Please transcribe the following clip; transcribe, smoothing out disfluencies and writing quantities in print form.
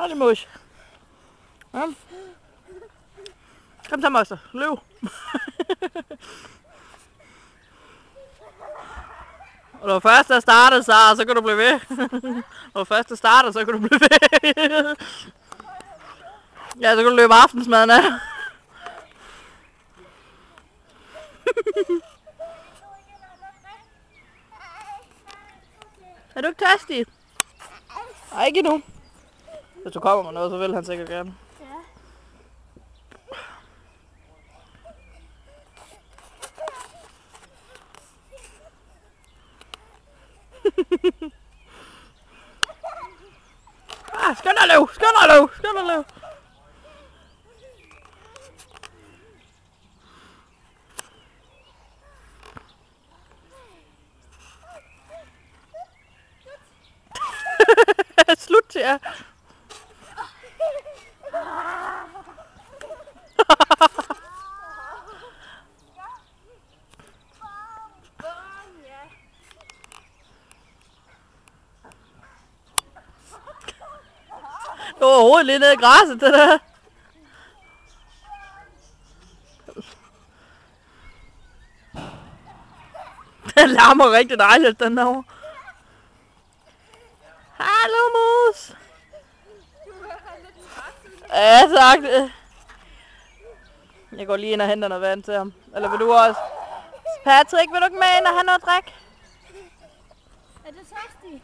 Nå, det mus. Ja. Kom så, moster. Løb. Og når først er startet, så kan du blive ved. Når først er startet, så kan du blive ved. Ja, så kan du løbe aftensmaden af. Er du ikke tørstig? Nej, ikke endnu. Hvis du kommer med noget, så vil han sikkert gerne. Ja. Skynd dig løb! Skynd dig løb! Skynd dig løb! Slut, ja. Det var overhovedet lidt nede i græsset, det der. Den larmer rigtig dejligt, den derovre. Hallo, mus. Ja, tak. Jeg går lige ind og henter noget vand til ham. Eller vil du også? Patrick, vil du ikke med ind og have noget drik? Er det tørstig?